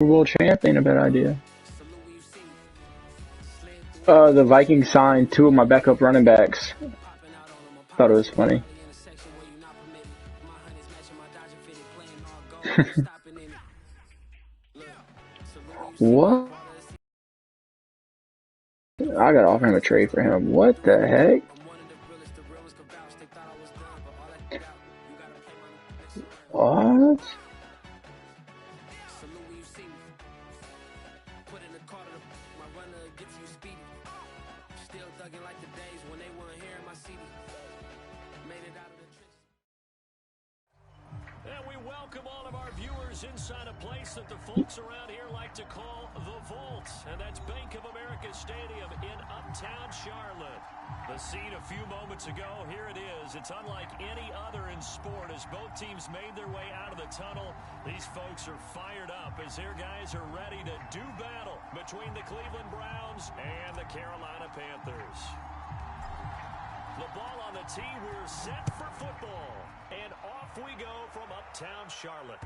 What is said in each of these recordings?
World champ ain't a bad idea. The Vikings signed two of my backup running backs. Thought it was funny. What? I gotta offer him a trade for him. What the heck? What? And we welcome all of our viewers inside a place that the folks around here like to call the Vault, and that's Bank of America Stadium in Uptown Charlotte. The scene a few moments ago, here it is. It's unlike any other in sport as both teams made their way out of the tunnel. These folks are fired up as their guys are ready to do battle between the Cleveland Browns and the Carolina Panthers. The ball on the tee, we're set for football. And off we go from Uptown Charlotte.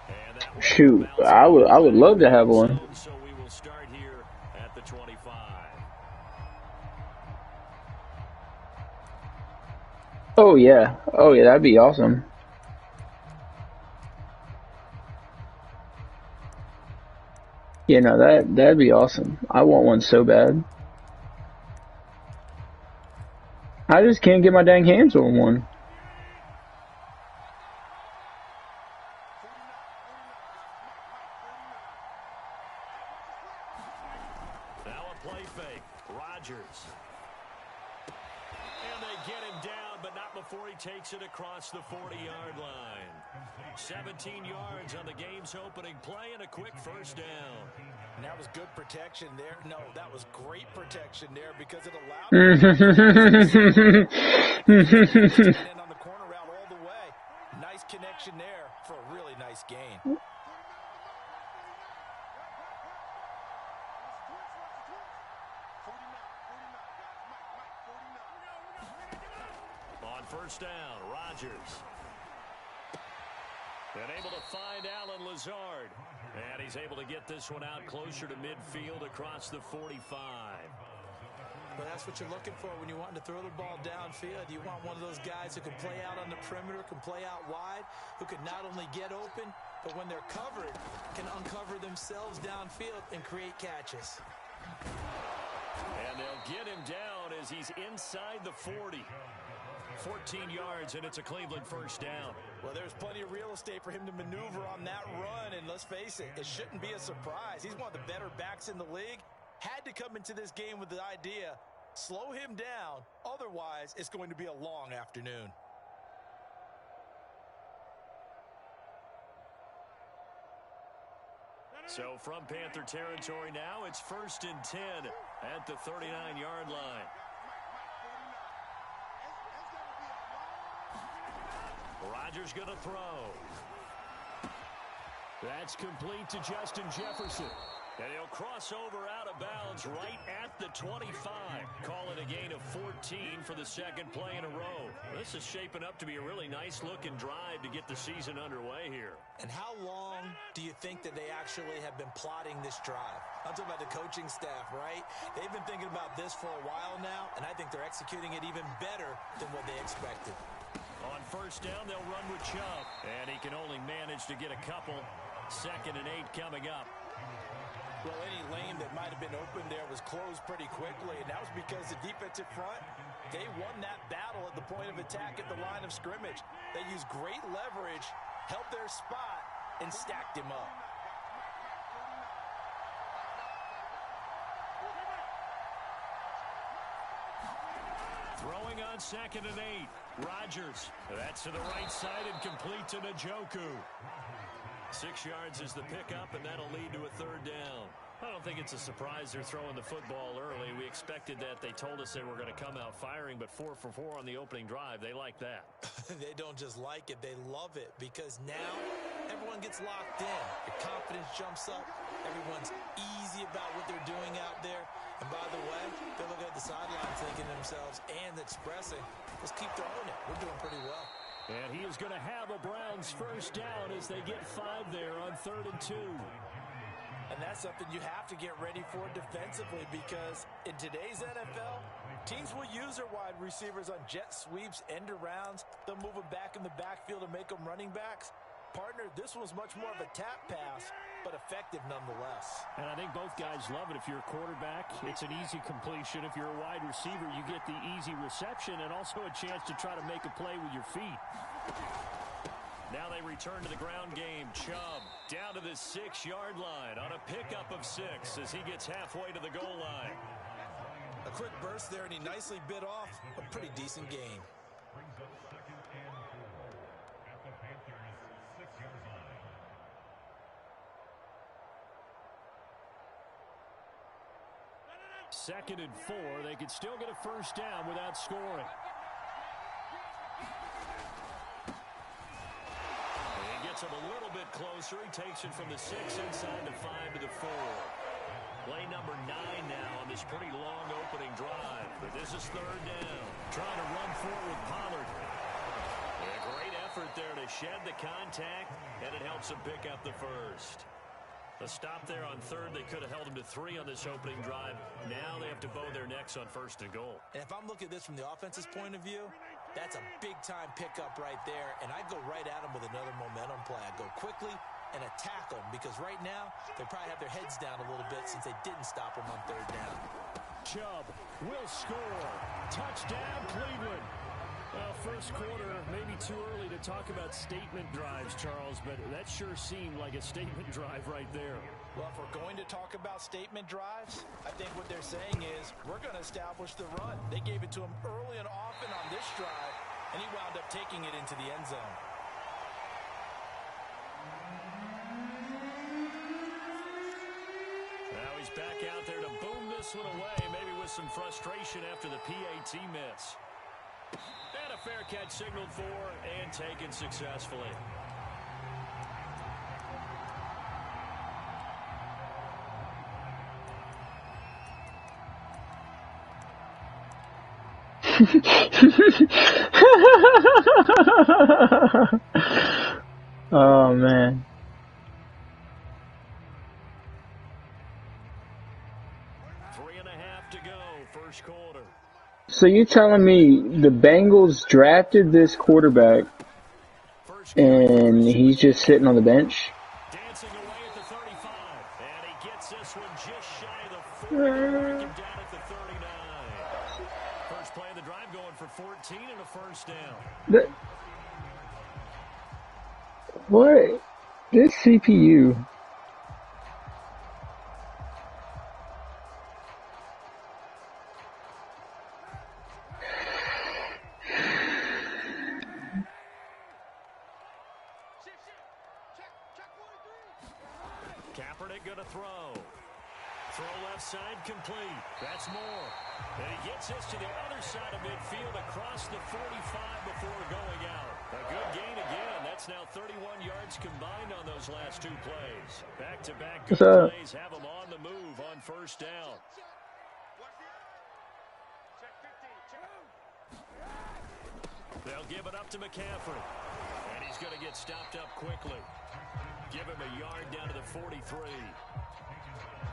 And shoot, I would love to have one. So we will start here at the 25. Oh yeah, that'd be awesome. Yeah, no, that'd be awesome. I want one so bad. I just can't get my dang hands on one. Now a play fake. Rodgers. And they get him down, but not before he takes it across the 40-yard line. 17 yards on the game's opening play and a quick first down. And that was good protection there. No, that was great protection there because it allowed him to on the corner route all the way. Nice connection there for a really nice gain. On first down, Rodgers. And able to find Allen Lazard. And he's able to get this one out closer to midfield across the 45. Well, that's what you're looking for when you're wanting to throw the ball downfield. You want one of those guys who can play out on the perimeter, can play out wide, who can not only get open, but when they're covered, can uncover themselves downfield and create catches. And they'll get him down as he's inside the 40. 14 yards, and it's a Cleveland first down. Well, there's plenty of real estate for him to maneuver on that run, and let's face it, it shouldn't be a surprise. He's one of the better backs in the league. Had to come into this game with the idea, slow him down, otherwise it's going to be a long afternoon. So from Panther territory now, it's 1st and 10 at the 39-yard line. Rodgers going to throw. That's complete to Justin Jefferson. And he'll cross over out of bounds right at the 25. Call it a gain of 14 for the second play in a row. This is shaping up to be a really nice-looking drive to get the season underway here. And how long do you think that they actually have been plotting this drive? I'm talking about the coaching staff, right? They've been thinking about this for a while now, and I think they're executing it even better than what they expected. On first down, they'll run with Chubb. And he can only manage to get a couple. 2nd and 8 coming up. Well, any lane that might have been open there was closed pretty quickly, and that was because the defensive front, they won that battle at the point of attack at the line of scrimmage. They used great leverage, held their spot, and stacked him up. Throwing on 2nd and 8. Rodgers. That's to the right side and complete to Njoku. 6 yards is the pickup, and that'll lead to a 3rd down. I don't think it's a surprise they're throwing the football early. We expected that. They told us they were going to come out firing, but 4 for 4 on the opening drive. They like that. They don't just like it. They love it because now everyone gets locked in. Your confidence jumps up. Everyone's easy about what they're doing out there. And by the way, they look at the sideline thinking to themselves and expressing, let's keep throwing it. We're doing pretty well. And he is going to have a Browns first down as they get 5 there on 3rd and 2. And that's something you have to get ready for defensively, because in today's NFL, teams will use their wide receivers on jet sweeps, end arounds. They'll move them back in the backfield and make them running backs. Partner, this was much more of a tap pass, but effective nonetheless. And I think both guys love it. If you're a quarterback, it's an easy completion. If you're a wide receiver, you get the easy reception and also a chance to try to make a play with your feet. Now they return to the ground game. Chubb down to the 6-yard line on a pickup of 6 as he gets halfway to the goal line. A quick burst there, and he nicely bit off a pretty decent gain. Second and 4. They could still get a first down without scoring. He gets him a little bit closer. He takes it from the 6 inside the 5 to the 4. Play number 9 now on this pretty long opening drive. But this is 3rd down. Trying to run forward with Pollard. A great effort there to shed the contact, and it helps him pick up the first. A stop there on 3rd. They could have held him to 3 on this opening drive. Now they have to bow their necks on 1st and goal. And if I'm looking at this from the offense's point of view, that's a big-time pickup right there. And I go right at him with another momentum play. I go quickly and attack them, because right now they probably have their heads down a little bit since they didn't stop him on 3rd down. Chubb will score. Touchdown, Cleveland. Well, first quarter, maybe too early to talk about statement drives, Charles, but that sure seemed like a statement drive right there. Well, if we're going to talk about statement drives, I think what they're saying is we're going to establish the run. They gave it to him early and often on this drive, and he wound up taking it into the end zone. Now he's back out there to boom this one away, maybe with some frustration after the PAT miss. And a fair catch signaled for and taken successfully. Oh, man. To go, first quarter. So you're telling me the Bengals drafted this quarterback and he's just sitting on the bench? Dancing away at the 35, and he gets this one just shy of the 40, breaking down at the 39. First play of the drive going for 14 and a first down. What? This CPU. Going to throw. Throw left side complete. That's more. And he gets this to the other side of midfield across the 45 before going out. A good gain again. That's now 31 yards combined on those last 2 plays. Back-to-back good plays have him on the move on first down. They'll give it up to McCaffrey. And he's going to get stopped up quickly. Give him a yard down to the 43.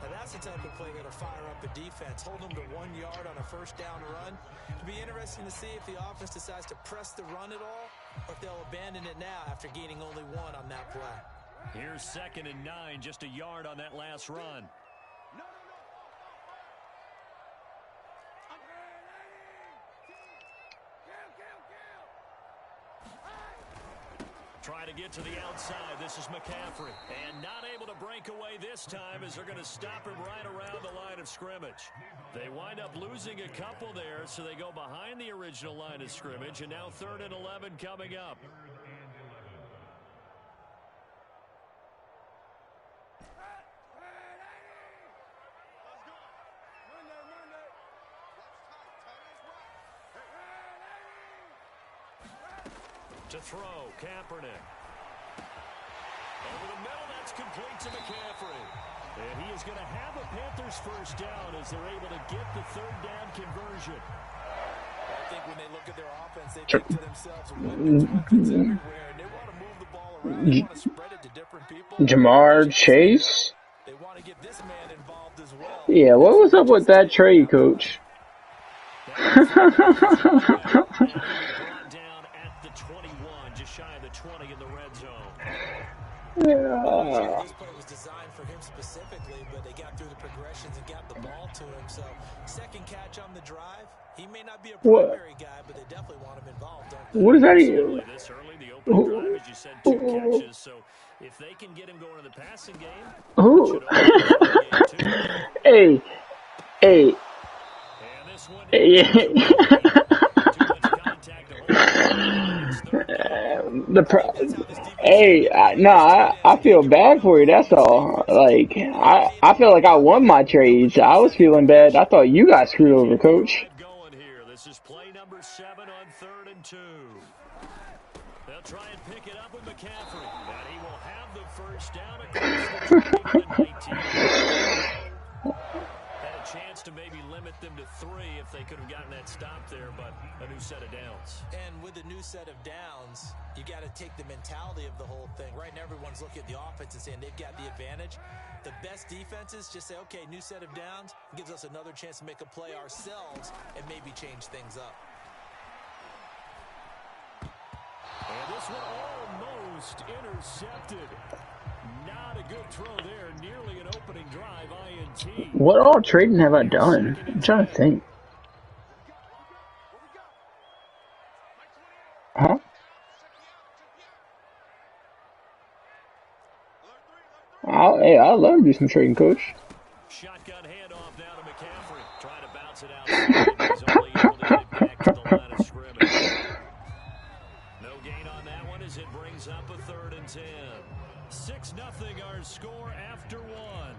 Now that's the type of play that'll fire up the defense. Hold them to 1 yard on a first down run. It'll be interesting to see if the offense decides to press the run at all, or if they'll abandon it now after gaining only 1 on that play. Here's 2nd and 9, just a yard on that last run. Try to get to the outside. This is McCaffrey. And not able to break away this time as they're going to stop him right around the line of scrimmage. They wind up losing a couple there, so they go behind the original line of scrimmage, and now 3rd and 11 coming up. To throw, Kaepernick. Over the middle, that's complete to McCaffrey. And he is going to have a Panthers first down as they're able to get the 3rd down conversion. think when they look at their offense, they think to themselves, weapons everywhere, and they want to move the ball around. They want to spread it to different people. Jamar Chase? They want to get this man involved as well. Yeah, what was up with that trade, coach? Brought down at the 21, just shy of the 20 in the red zone. This play was designed for him specifically, but they got through the progressions and got the ball to him. So, second catch on the drive. He may not be a primary guy, but they definitely want him involved, don't they? What is that? This early, the opening drive, as you said, 2 catches. So, if they can get him going in the passing game, Who? Hey. and this one I feel bad for you. That's all. Like, I feel like I won my trades. I was feeling bad. I thought you got screwed over, coach. This is play number 7 on 3rd and 2. They'll try and pick it up with McCaffrey, and he will have the first down across the 19. Had a chance to maybe limit them to 3 if they could have gotten that stop there, but a new set of downs. And with a new set of downs, you got to take the mentality of the whole thing. Right now, everyone's looking at the offense and saying they've got the advantage. The best defenses just say, okay, new set of downs gives us another chance to make a play ourselves and maybe change things up. And this one almost intercepted. Not a good throw there. Nearly an opening drive, INT. What all trading have I done? I'm trying to think. Huh? I'd love to do some trading, coach. Shotgun handoff now to McCaffrey. Trying to bounce it outside. He's only able to get back to the line of scrimmage. No gain on that one as it brings up a 3rd and 10. 6-0 our score after 1.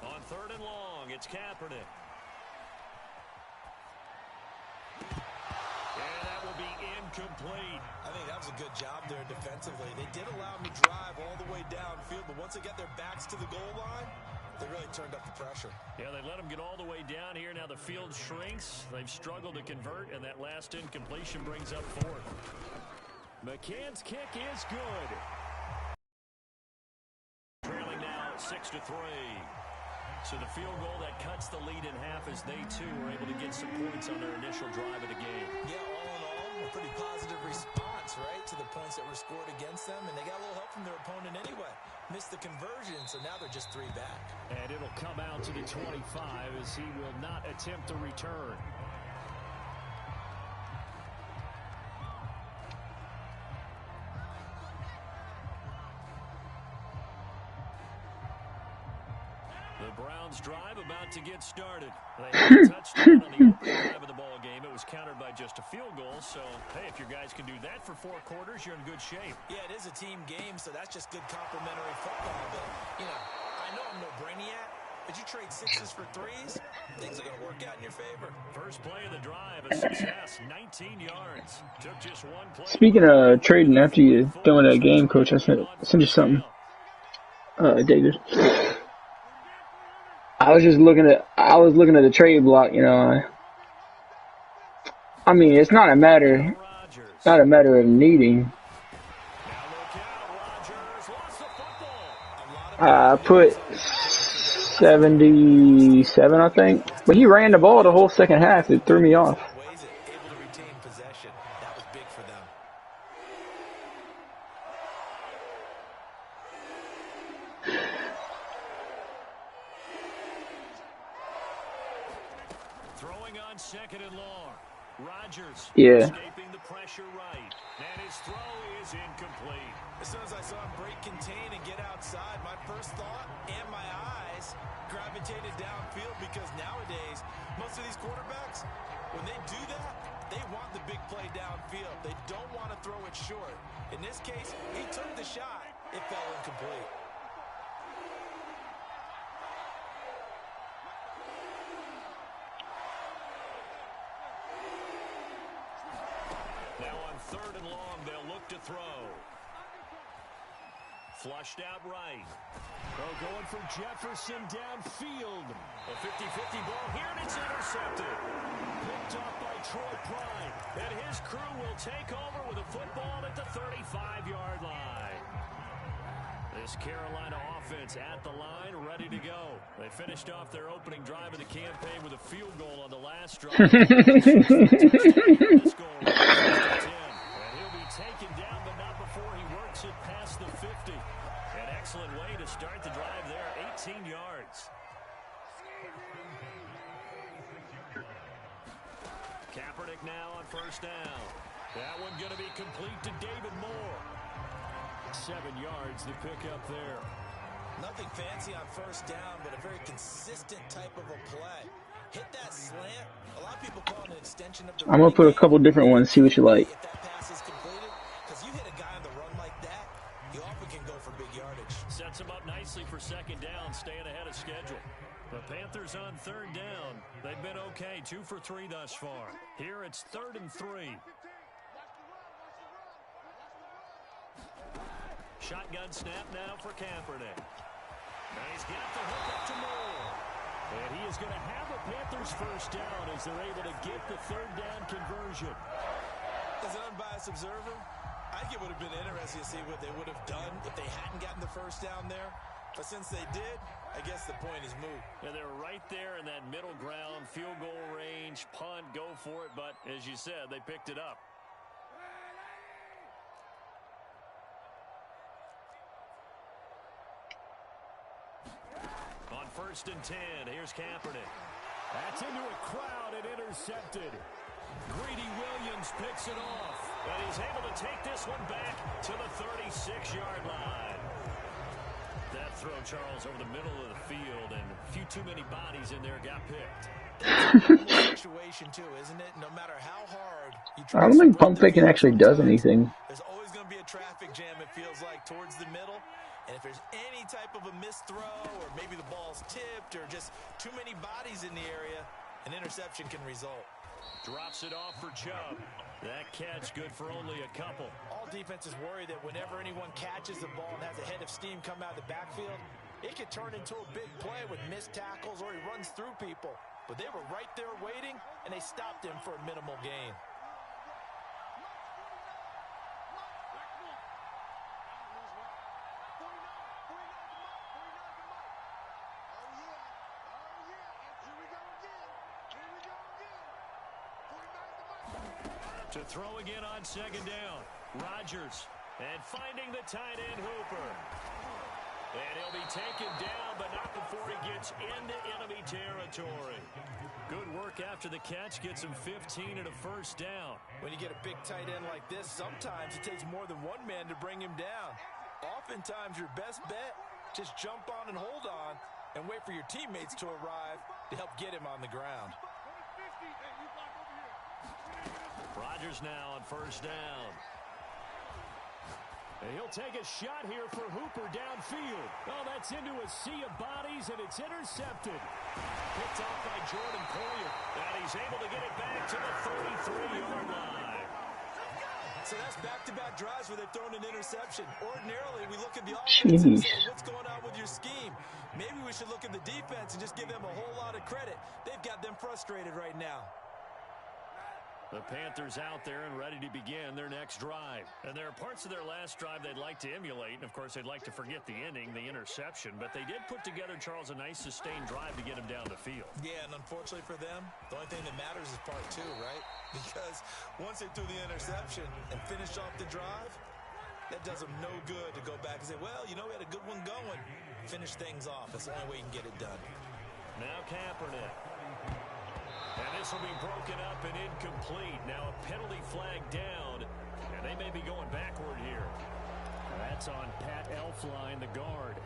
On 3rd and long, it's Kaepernick. And that will be incomplete. I think that was a good job there defensively. They did allow them to drive all the way downfield, but once they got their backs to the goal line, they really turned up the pressure. Yeah, they let them get all the way down here. Now the field shrinks. They've struggled to convert, and that last incompletion brings up 4th. McCann's kick is good. Trailing now 6-3. So the field goal that cuts the lead in half as they, too, were able to get some points on their initial drive of the game. Yeah, all in all, a pretty positive response, right, to the points that were scored against them. And they got a little help from their opponent anyway. Missed the conversion, so now they're just 3 back. And it'll come out to the 25 as he will not attempt to return. The Browns drive about to get started. They had a touchdown on the opening drive of the ball game. It was countered by just a field goal. So, hey, if your guys can do that for 4 quarters, you're in good shape. Yeah, it is a team game, so that's just good complementary football. But, you know, I know I'm no brainiac, but you trade 6s for 3s, things are going to work out in your favor. First play of the drive, a success, 19 yards. Took just 1 play. Speaking of trading, after you throwing that game, coach, I sent you something. David. I was looking at the trade block, you know. I mean, it's not a matter of needing. I put 77, I think. But he ran the ball the whole second half. It threw me off. Throwing on 2nd and long. Rodgers escaping the pressure right. And his throw is incomplete. As soon as I saw him break contain and get outside, my first thought and my eyes gravitated downfield because nowadays, most of these quarterbacks, when they do that, they want the big play downfield. They don't want to throw it short. In this case, he took the shot, It fell incomplete. Now on 3rd and long, they'll look to throw. Flushed out right. Oh, going for Jefferson downfield. A 50-50 ball here, and it's intercepted. Picked off by Troy Pride. And his crew will take over with a football at the 35-yard line. This Carolina offense at the line, ready to go. They finished off their opening drive of the campaign with a field goal on the last drive. This goal right, 1st and 10. And he'll be taken down, but not before he works it past the 50. An excellent way to start the drive there, 18 yards. Kaepernick now on 1st down. That one going to be complete to David Moore. 7 yards the pickup there. Nothing fancy on 1st down, but a very consistent type of a play. Hit that slant. A lot of people call it an extension of the I'm gonna put a couple different ones, see what you like. If that pass is completed, because you hit a guy on the run like that, you often can go for big yardage. Sets him up nicely for 2nd down, staying ahead of schedule. The Panthers on 3rd down. They've been okay, 2 for 3 thus far. Here it's 3rd and 3. Shotgun snap now for Kaepernick. And he's got the hook up to Moore. And he is going to have a Panthers 1st down as they're able to get the 3rd down conversion. As an unbiased observer, I think it would have been interesting to see what they would have done if they hadn't gotten the 1st down there. But since they did, I guess the point is moot. And they're right there in that middle ground, field goal range, punt, go for it. But as you said, they picked it up. On 1st and 10, here's Kaepernick. That's into a crowd and intercepted. Greedy Williams picks it off. And he's able to take this one back to the 36-yard line. That throw, Charles, over the middle of the field, and a few too many bodies in there got picked. That's a situation too, isn't it? No matter how hard you try I don't think pump faking actually does anything. There's always going to be a traffic jam, it feels like, towards the middle. And if there's any type of a missed throw, or maybe the ball's tipped, or just too many bodies in the area, an interception can result. Drops it off for Chubb. That catch good for only a couple. All defenses worry that whenever anyone catches the ball and has a head of steam come out of the backfield, it could turn into a big play with missed tackles or he runs through people. But they were right there waiting, and they stopped him for a minimal gain. To throw again on 2nd down. Rodgers. And finding the tight end Hooper. And he'll be taken down, but not before he gets into enemy territory. Good work after the catch. Gets him 15 and a 1st down. When you get a big tight end like this, sometimes it takes more than one man to bring him down. Oftentimes, your best bet, just jump on and hold on and wait for your teammates to arrive to help get him on the ground. Rodgers now on 1st down. And he'll take a shot here for Hooper downfield. Oh, that's into a sea of bodies, and it's intercepted. Picked off by Jordan Poyer. And he's able to get it back to the 33-yard line. So that's back-to-back drives where they've thrown an interception. Ordinarily, we look at the offense and say, what's going on with your scheme? Maybe we should look at the defense and just give them a whole lot of credit. They've got them frustrated right now. The Panthers out there and ready to begin their next drive. And there are parts of their last drive they'd like to emulate. And, of course, they'd like to forget the ending, the interception. But they did put together, Charles, a nice sustained drive to get him down the field. Yeah, and unfortunately for them, the only thing that matters is part 2, right? Because once they threw the interception and finished off the drive, that does them no good to go back and say, well, you know, we had a good one going. Finish things off. That's the only way you can get it done. Now Kaepernick. And this will be broken up and incomplete. Now a penalty flag down, and they may be going backward here. That's on Pat Elflein, the guard.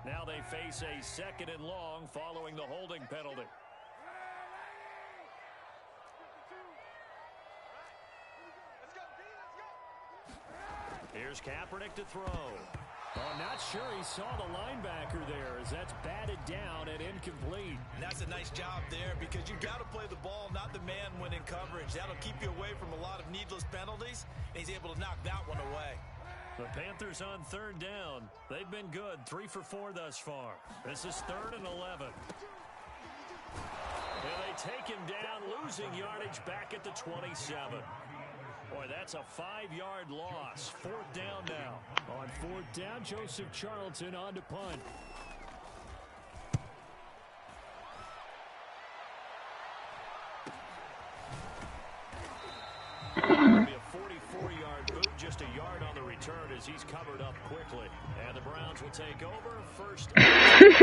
Now they face a 2nd and long following the holding penalty. Here's Kaepernick to throw. Oh, I'm not sure he saw the linebacker there as that's batted down and incomplete. And that's a nice job there because you got to play the ball, not the man when in coverage. That'll keep you away from a lot of needless penalties, and he's able to knock that one away. The Panthers on 3rd down. They've been good, 3 for 4 thus far. This is 3rd and 11. And they take him down, losing yardage back at the 27. Boy, that's a 5-yard loss. 4th down now. On 4th down, Joseph Charlton on to punt. It'll be a 44-yard boot, just a yard on the return as he's covered up quickly. And the Browns will take over. First Browns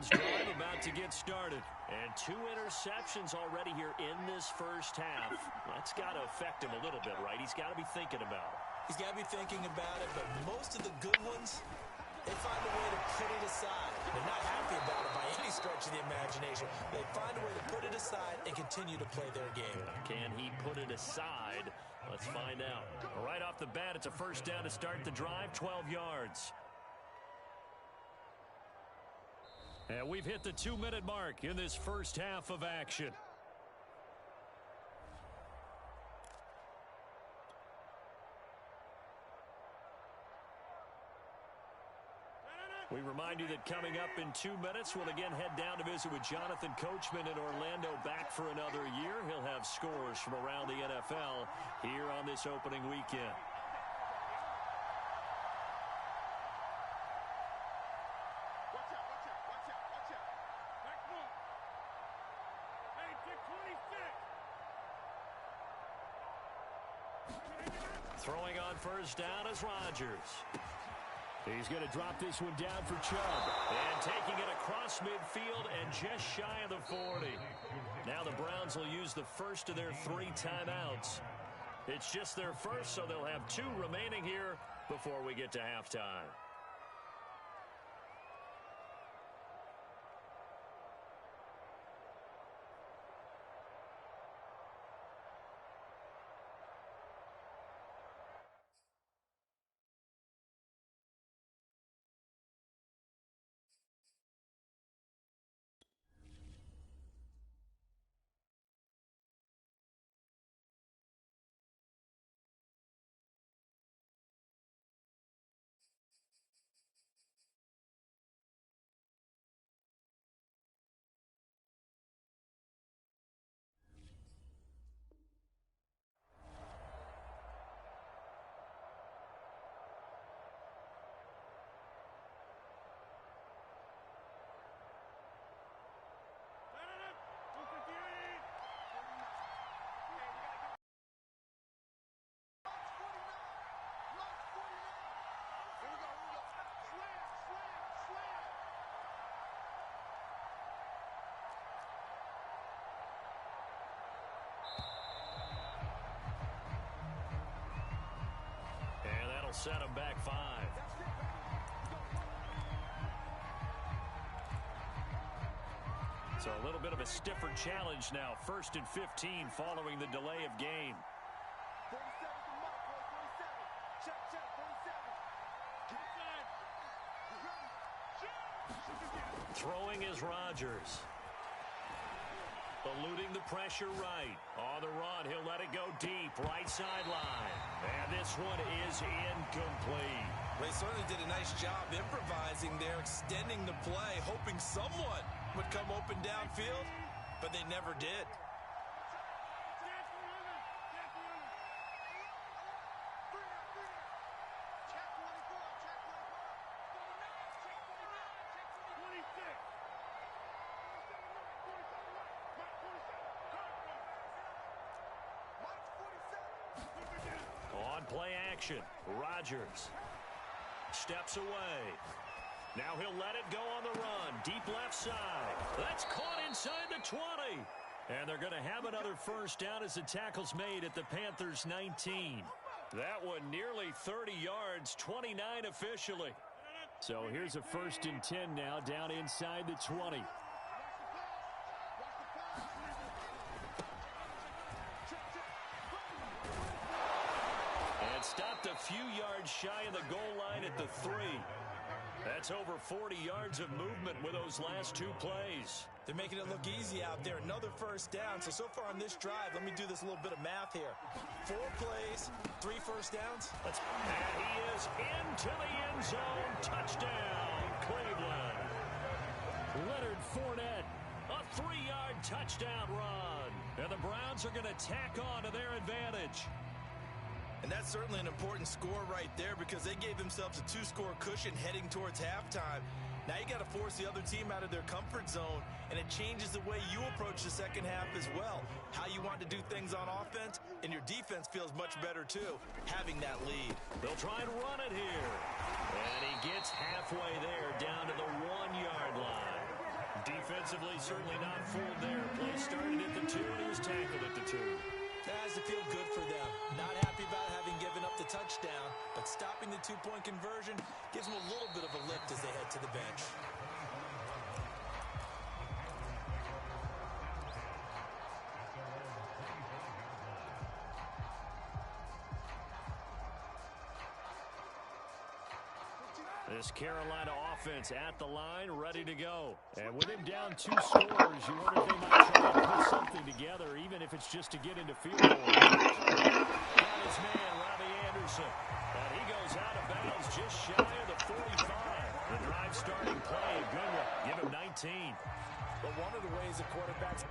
drive about to get started. And 2 interceptions already here in this first half. That's got to affect him a little bit, right? He's got to be thinking about it. He's got to be thinking about it, but most of the good ones, they find a way to put it aside. They're not happy about it by any stretch of the imagination. They find a way to put it aside and continue to play their game. Can he put it aside? Let's find out. Right off the bat, it's a first down to start the drive, 12 yards. And we've hit the 2-minute mark in this first half of action. We remind you that coming up in 2 minutes, we'll again head down to visit with Jonathan Coachman in Orlando, back for another year. He'll have scores from around the NFL here on this opening weekend. Throwing on first down is Rodgers. He's going to drop this one down for Chubb. And taking it across midfield and just shy of the 40. Now the Browns will use the first of their 3 timeouts. It's just their first, so they'll have 2 remaining here before we get to halftime. Set him back 5. So a little bit of a stiffer challenge now. 1st and 15 following the delay of game. Throwing is Rodgers. Eluding the pressure right. On the run, he'll let it go deep. Right sideline. And this one is incomplete. They certainly did a nice job improvising there, extending the play, hoping someone would come open downfield, but they never did. Play action. Rodgers steps away. Now he'll let it go on the run. Deep left side. That's caught inside the 20. And they're going to have another first down as the tackle's made at the Panthers 19. That one nearly 30 yards, 29 officially. So here's a 1st and 10 now, down inside the 20. And stopped a few yards shy of the goal line at the 3. That's over 40 yards of movement with those last 2 plays. They're making it look easy out there. Another 1st down. So far on this drive, let me do this little bit of math here. 4 plays, 3 1st downs. And he is into the end zone. Touchdown, Cleveland. Leonard Fournette, a 3-yard touchdown run. And the Browns are going to tack on to their advantage. And that's certainly an important score right there because they gave themselves a 2-score cushion heading towards halftime. Now you got to force the other team out of their comfort zone, and it changes the way you approach the second half as well. How you want to do things on offense, and your defense feels much better too, having that lead. They'll try and run it here. And he gets halfway there, down to the 1-yard line. Defensively, certainly not fooled there. Play started at the 2, and he was tackled at the 2. That has to feel good for them. Not happy about having given up the touchdown, but stopping the 2-point conversion gives them a little bit of a lift as they head to the bench. This Carolina offense at the line, ready to go. And with him down 2 scores, you wonder if they might try to put something together, even if it's just to get into field goal. Got his man, Robbie Anderson. And he goes out of bounds just shy of the 45. The drive starting play, a good one. Give him 19. But one of the ways the quarterbacks...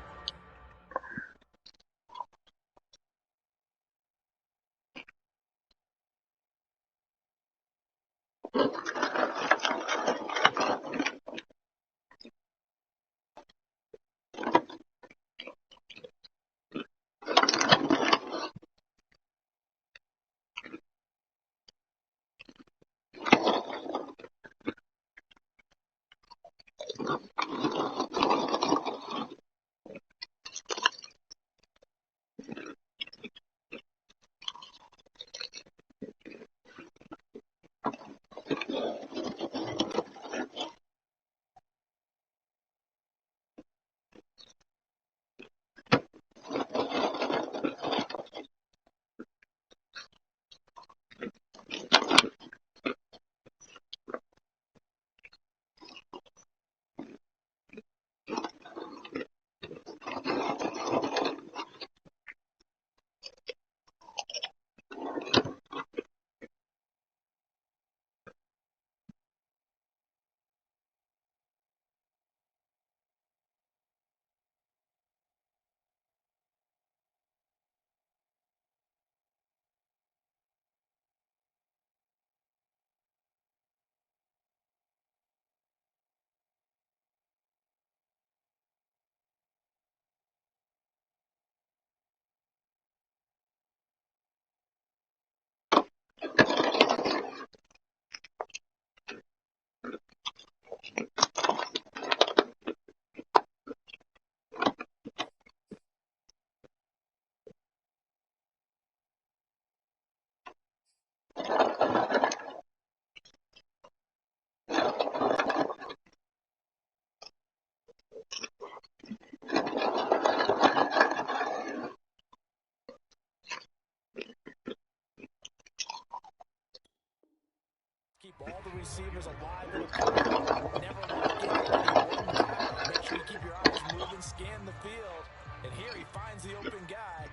Keep all the receivers alive in a pocket. Never lock in on any one guy. Make sure you keep your eyes moving, scan the field. And here he finds the open guy.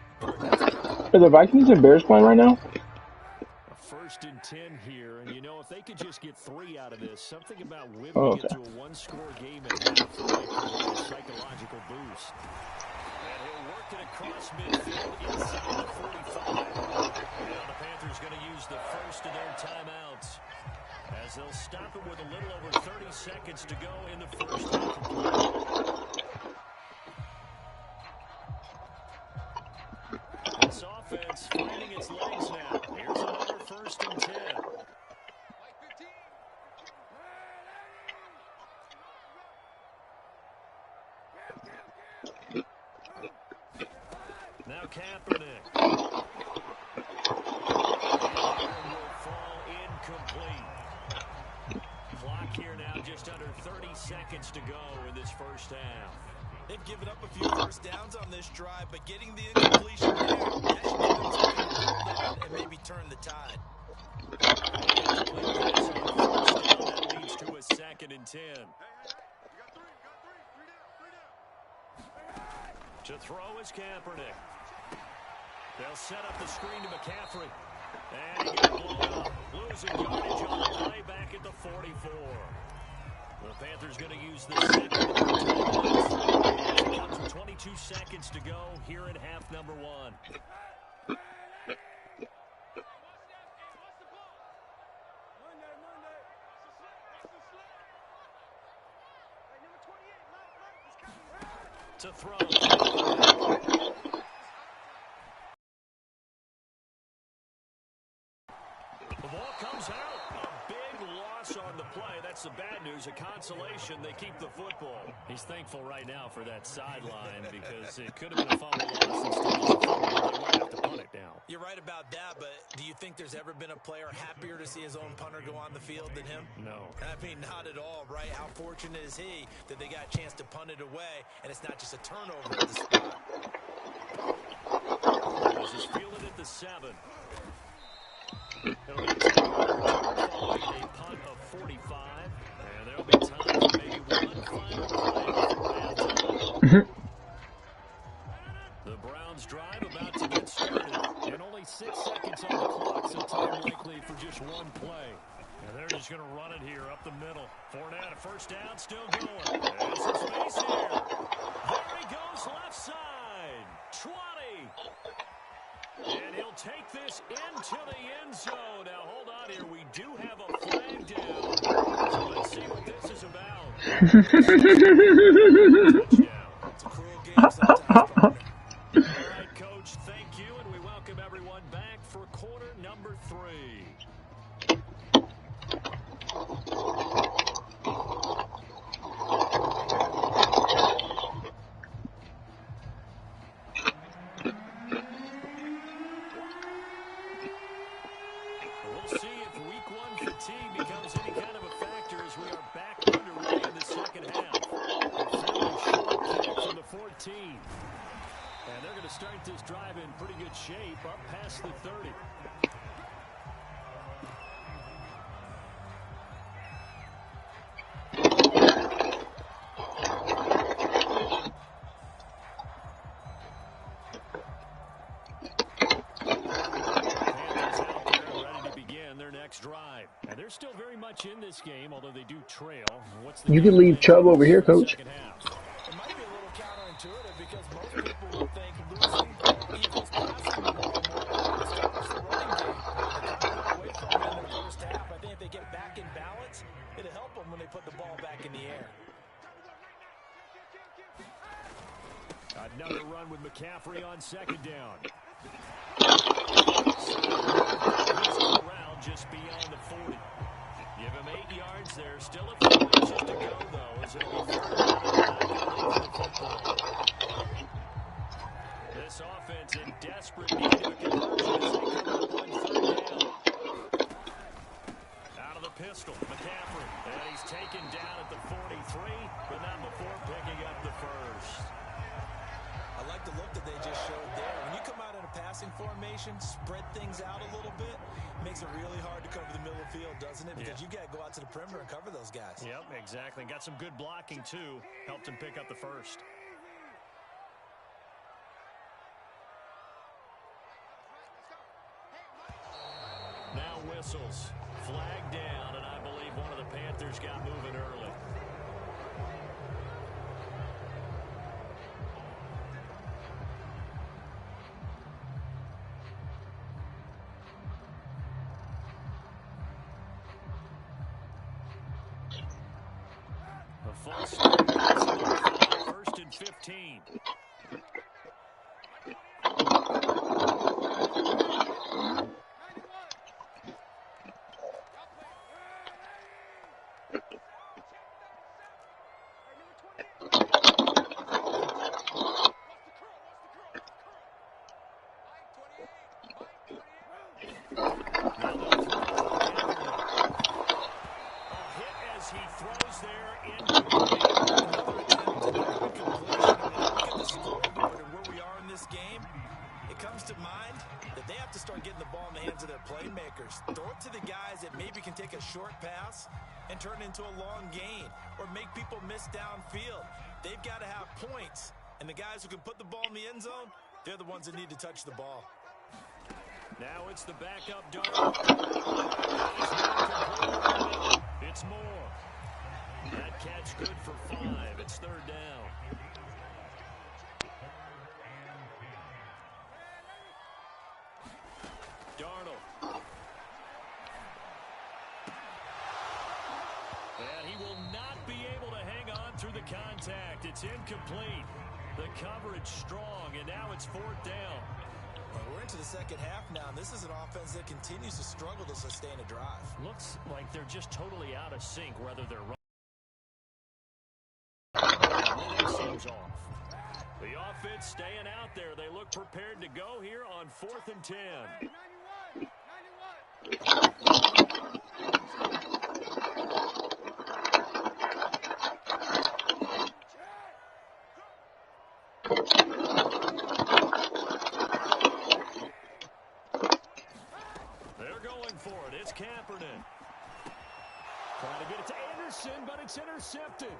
Are the Vikings and Bears playing right now? A 1st and 10 here, and you know, if they could just get 3 out of this, something about whipping okay. it to a 1-score game at half might provide a psychological boost. And he'll work it across midfield inside the 45. Now the Panthers going to use the first of their timeouts, as they'll stop it with a little over 30 seconds to go in the first half of play. This offense finding its legs now. Here's another 1st and 10. Now Kaepernick. And will fall incomplete. clock here now, just under 30 seconds to go in this first half. They've given up a few first downs on this drive, but getting the incompletion there, that should give them something to build on and maybe turn the tide. That leads to a 2nd and 10. To throw is Kaepernick. They'll set up the screen to McCaffrey. And he got blown up. Losing yardage on the play back at the 44. The Panthers going to use the second timeouts. It comes with 22 seconds to go here in half number 1. To throw. The ball comes out. A big loss on the play. That's the bad news. A consolation. They keep the football. He's thankful right now for that sideline because it could have been a fumble loss instead of a fumble. They might have to punt it down. You're right about that, but do you think there's ever been a player happier to see his own punter go on the field than him? No. I mean, not at all, right? How fortunate is he that they got a chance to punt it away, and it's not just a turnover at the spot. This is fielded at the 7. It'll be a 10-yard following a punt of 45, and there'll be time for maybe one final play before halftime. The Browns drive about to get started, and only 6 seconds on the clock, so time likely for just one play. And they're just going to run it here up the middle. Fournette, a first down, still going. There's some space here. There he goes, left side. 20. And he'll take this into the end zone. Now, hold on here. We do have a flag down. So let's see what this is about. It's a cruel game sometimes, partner. All right, Coach, thank you, and we welcome everyone back for quarter number 3. We'll see if week 1 fatigue becomes any kind of a factor as we are back underway in the second half. A fairly short kick from the 14. And they're going to start this drive in pretty good shape up past the 30. Drive. And they're still very much in this game, although they do trail. You can leave Chubb over here, Coach. It might be a little counterintuitive because most people would think losing equals passing the ball more stops the running game. Away from them in the first half. I think if they get back in balance, it'll help them when they put the ball back in the air. Another run with McCaffrey on second down. Around just beyond the 40. Give him 8 yards there. Still a few inches to go, though, as it'll be third down and the football. This offense in desperate need of a conversion as they come up on third down. Out of the pistol, McCaffrey. And he's taken down at the 43, but not before picking up the first. I like the look that they just showed there. When you come out in a passing formation, spread things out a little bit, makes it really hard to cover the middle of the field, doesn't it? Because you got to go out to the perimeter and cover those guys. Yep, exactly. Got some good blocking, too. Helped him pick up the first. Now whistles. Flag down, and I believe one of the Panthers got moving early. A false start. First and 15. As he to their playmakers. Throw it to the guys that maybe can take a short pass and turn it into a long gain or make people miss downfield. They've got to have points, and the guys who can put the ball in the end zone, they're the ones that need to touch the ball. Now it's the backup Darnold. It's Moore. That catch good for 5. It's third down. Darnold. And he will not be able to hang on through the contact. It's incomplete. The coverage strong, and now it's fourth down. Well, we're into the second half now, and this is an offense that continues to struggle to sustain a drive. Looks like they're just totally out of sync, whether they're running. Seems off. The offense staying out there. They look prepared to go here on 4th and 10. They're going for it. It's Kaepernick. Trying to get it to Anderson, but it's intercepted.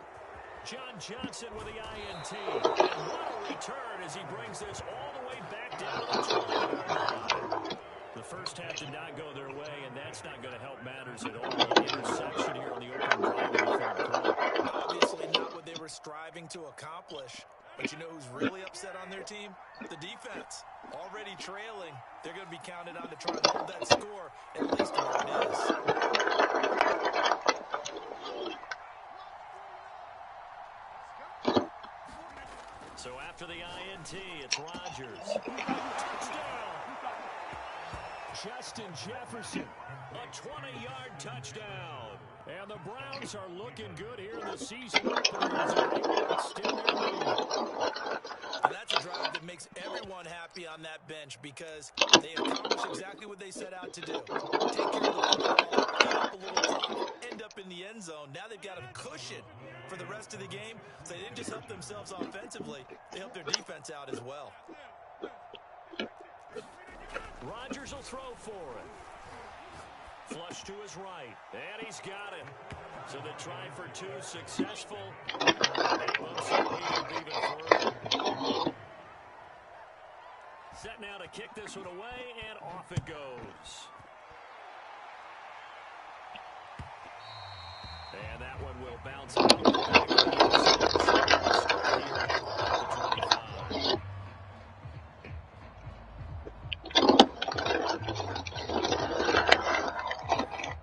John Johnson with the INT. And what a return as he brings this all the way back down to the 20-yard line. The first half did not go their way, and that's not going to help matters at all. An interception here on the opening drive of the third quarter. Obviously not what they were striving to accomplish. But you know who's really upset on their team? The defense. Already trailing. They're going to be counted on to try and hold that score, at least where it is. So after the INT, it's Rodgers. Touchdown! Justin Jefferson, a 20-yard touchdown. And the Browns are looking good here in the season opener. Still their lead. And that's a drive that makes everyone happy on that bench because they accomplished exactly what they set out to do. Take care of the football, get up a little top, end up in the end zone. Now they've got a cushion for the rest of the game. So they didn't just help themselves offensively, they helped their defense out as well. Rodgers will throw for it. Flush to his right, and he's got it. So the try for 2 successful. Set now to kick this one away, and off it goes. And that one will bounce out of the back of the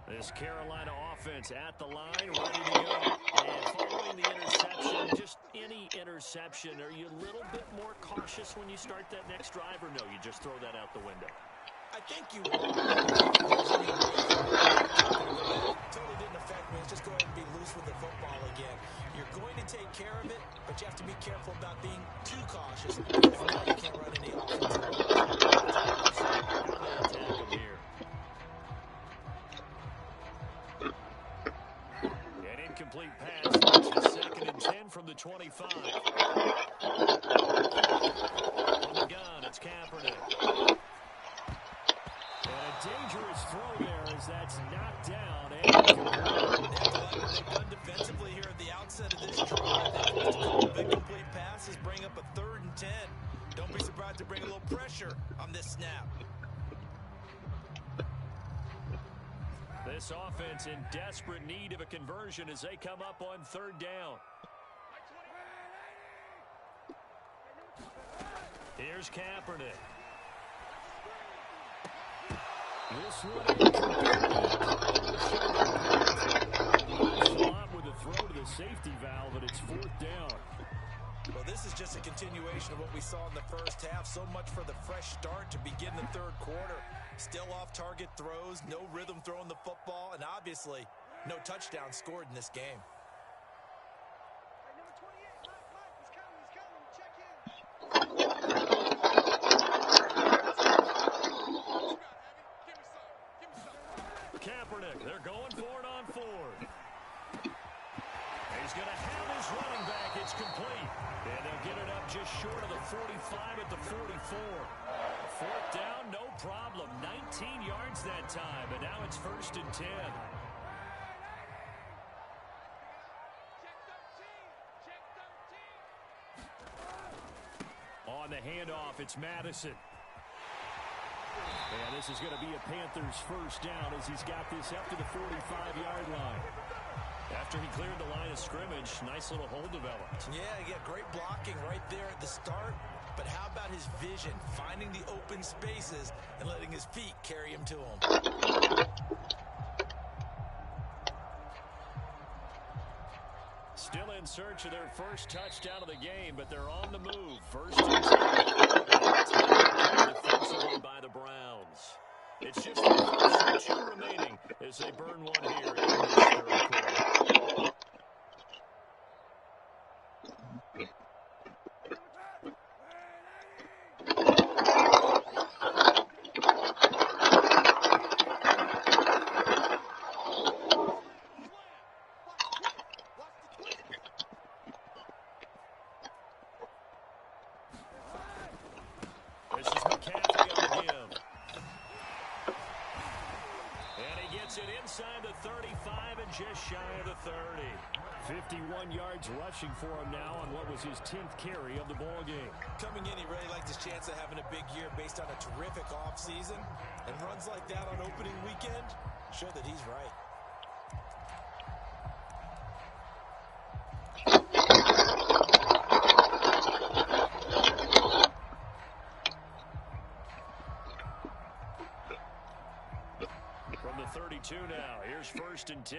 This Carolina offense at the line, ready to go. And following the interception, just any interception, are you a little bit more cautious when you start that next drive, or no, you just throw that out the window? I think you are. Totally didn't affect me. Just go ahead and be loose with the football again. You're going to take care of it, but you have to be careful about being too cautious. If not, you can't run any offense. Attack him here. An incomplete pass. It's 2nd and 10 from the 25. On the gun, it's Kaepernick. And a dangerous throw there as that's knocked down. They've done defensively here at the outset of this drive. They forced a couple of incomplete passes, bring up a 3rd and 10. Don't be surprised to bring a little pressure on this snap. This offense in desperate need of a conversion as they come up on 3rd down. Here's Kaepernick. This one with a throw to the safety valve, and it's 4th down. Well, this is just a continuation of what we saw in the first half. So much for the fresh start to begin the 3rd quarter. Still off-target throws, no rhythm throwing the football, and obviously no touchdown scored in this game. Kaepernick, they're going for it on 4th. He's going to have his running back. It's complete. And they'll get it up just short of the 45 at the 44. 4th down, no problem. 19 yards that time, and now it's 1st and 10. On the handoff, it's Madison. And this is going to be a Panthers 1st down as he's got this up to the 45-yard line. After he cleared the line of scrimmage, nice little hole developed. Yeah, great blocking right there at the start. But how about his vision, finding the open spaces and letting his feet carry him to him? Still in search of their first touchdown of the game, but they're on the move. 1st and 10. Defensively by the Browns. It's just the first 2 remaining as they burn one here in this 3rd quarter. This is McCaffrey on the give. And he gets it inside the 35 and just shy of the 30. 51 yards rushing for him now on what was his 10th carry of the ball game. Coming in, he really liked his chance of having a big year based on a terrific offseason. And runs like that on opening weekend show that he's right. From the 32 now, here's 1st and 10.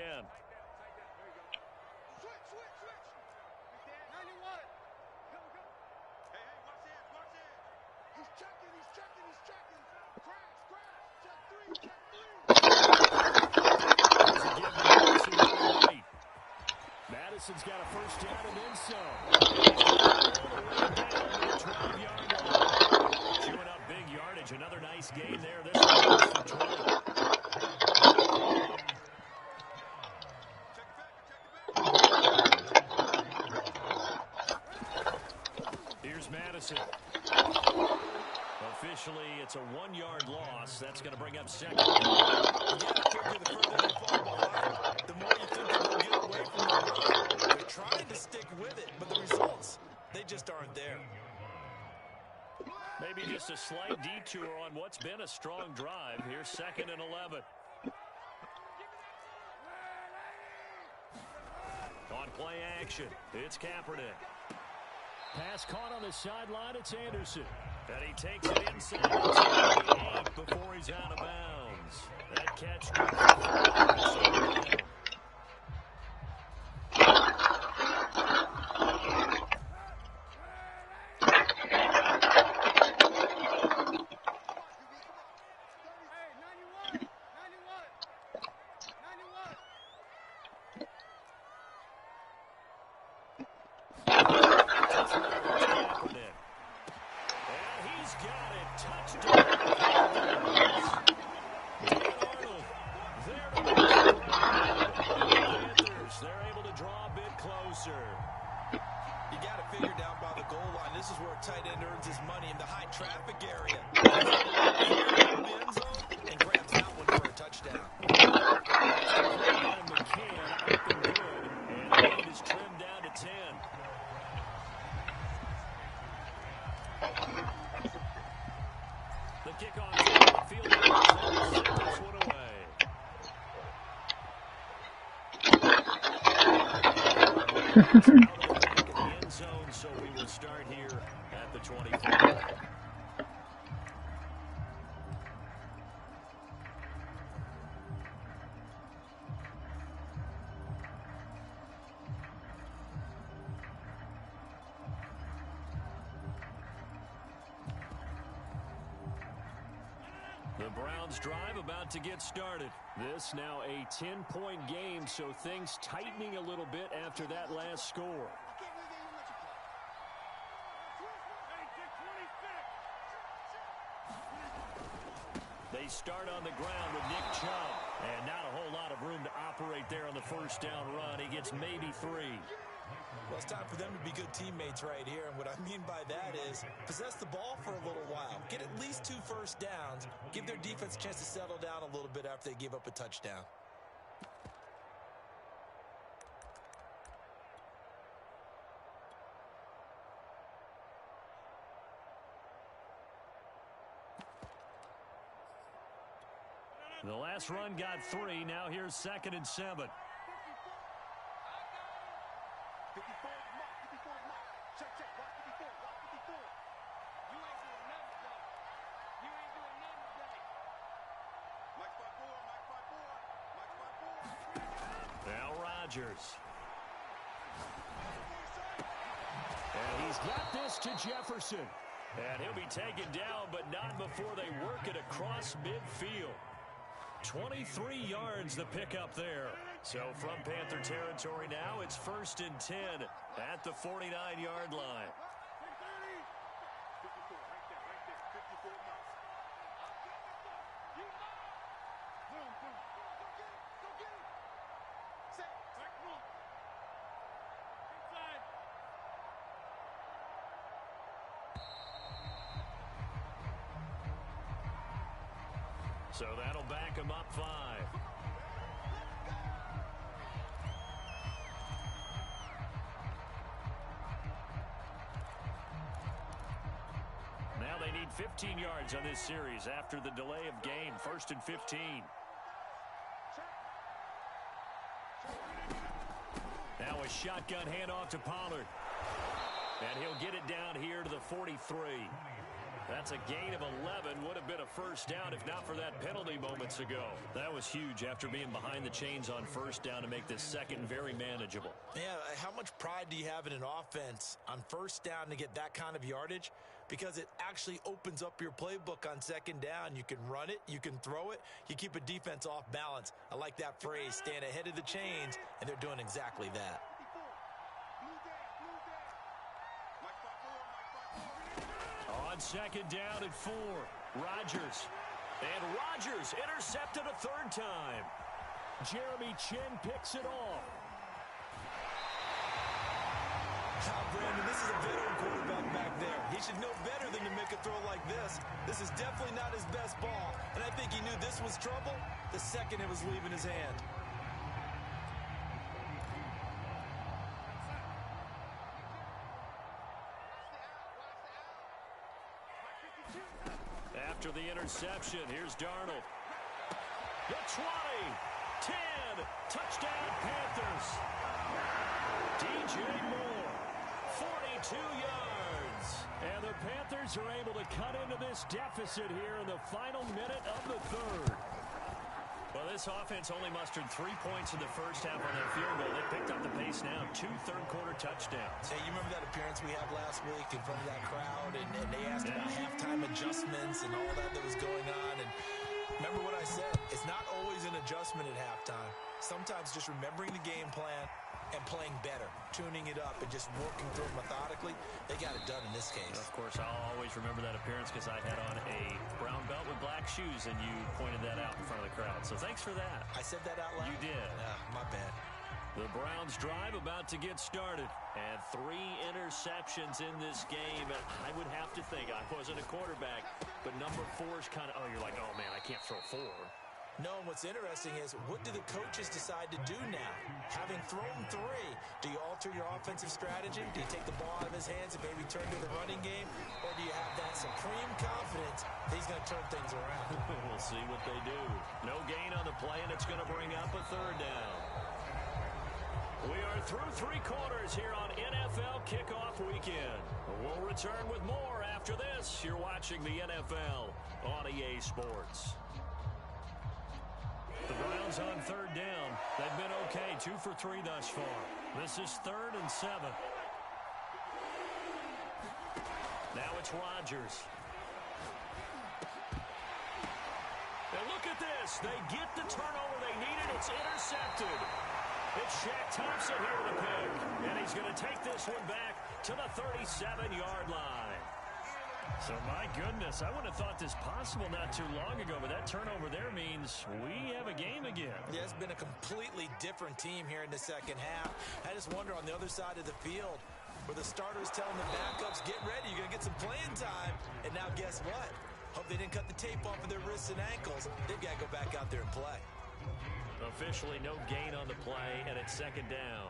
Madison's got a 1st down and then some. Chewing up big yardage. Another nice gain there. This one goes for 20. Here's Madison. Officially, it's a 1-yard loss. That's going to bring up 2nd. The more you think they're going to get away from the run, they're trying to stick with it, but the results, they just aren't there. Maybe just a slight detour on what's been a strong drive. Here's 2nd and 11. On play action, it's Kaepernick. Pass caught on the sideline, it's Anderson. And he takes it inside the 28 before he's out of bounds. That catch. End zone, so we will start here at the 24. The Browns drive about to get started. This now a 10-point game, so things tightening a little bit after that last score. They start on the ground with Nick Chubb. And not a whole lot of room to operate there on the 1st down run. He gets maybe 3. Well, it's time for them to be good teammates right here, and what I mean by that is possess the ball for a little while, get at least 2 first downs, give their defense a chance to settle down a little bit after they give up a touchdown. The last run got 3. Now here's 2nd and 7. Now Rodgers. And he's got this to Jefferson. And he'll be taken down, but not before they work it across midfield. 23 yards the pickup there. So from Panther territory now, it's 1st and 10 at the 49-yard line. So that'll back him up 5. Now they need 15 yards on this series after the delay of game. 1st and 15. Now a shotgun handoff to Pollard. And he'll get it down here to the 43. That's a gain of 11. Would have been a first down if not for that penalty moments ago. That was huge after being behind the chains on first down to make this second very manageable. Yeah, how much pride do you have in an offense on first down to get that kind of yardage? Because it actually opens up your playbook on 2nd down. You can run it, you can throw it, you keep a defense off balance. I like that phrase, stand ahead of the chains, and they're doing exactly that. On 2nd down and 4, Rodgers. And Rodgers intercepted a 3rd time. Jeremy Chin picks it off. Brandon, this is a veteran quarterback back there. He should know better than to make a throw like this. This is definitely not his best ball, and I think he knew this was trouble the second it was leaving his hand. After the interception, here's Darnold. The 20, 10, touchdown Panthers. DJ Moore, 42 yards. And the Panthers are able to cut into this deficit here in the final minute of the 3rd. Well, this offense only mustered 3 points in the first half on that field goal. They picked up the pace now. 2 third-quarter touchdowns. Hey, you remember that appearance we had last week in front of that crowd, and they asked about halftime adjustments and all that was going on. And remember what I said, it's not always an adjustment at halftime. Sometimes just remembering the game plan and playing better, tuning it up and just working through it methodically. They got it done in this case. Of course, I'll always remember that appearance because I had on a brown belt with black shoes, and you pointed that out in front of the crowd. So thanks for that. I said that out loud? You did. My bad. The Browns drive about to get started. And 3 interceptions in this game. And I would have to think, I wasn't a quarterback, but number 4 is kind of, you're like, oh, man, I can't throw 4. No, and what's interesting is, what do the coaches decide to do now? Having thrown 3, do you alter your offensive strategy? Do you take the ball out of his hands and maybe turn to the running game? Or do you have that supreme confidence that he's going to turn things around? We'll see what they do. No gain on the play, and it's going to bring up a 3rd down. We are through 3 quarters here on NFL Kickoff Weekend. We'll return with more after this. You're watching the NFL on EA Sports. The Browns on 3rd down. They've been okay, 2 for 3 thus far. This is 3rd and 7. Now it's Rodgers. And look at this. They get the turnover they needed. It's intercepted. It's Shaq Thompson here with the pick. And he's going to take this one back to the 37-yard line. So, my goodness, I wouldn't have thought this possible not too long ago, but that turnover there means we have a game again. Yeah, it's been a completely different team here in the second half. I just wonder on the other side of the field where the starters telling the backups, get ready, you're going to get some playing time. And now guess what? Hope they didn't cut the tape off of their wrists and ankles. They've got to go back out there and play. Officially no gain on the play, and it's second down.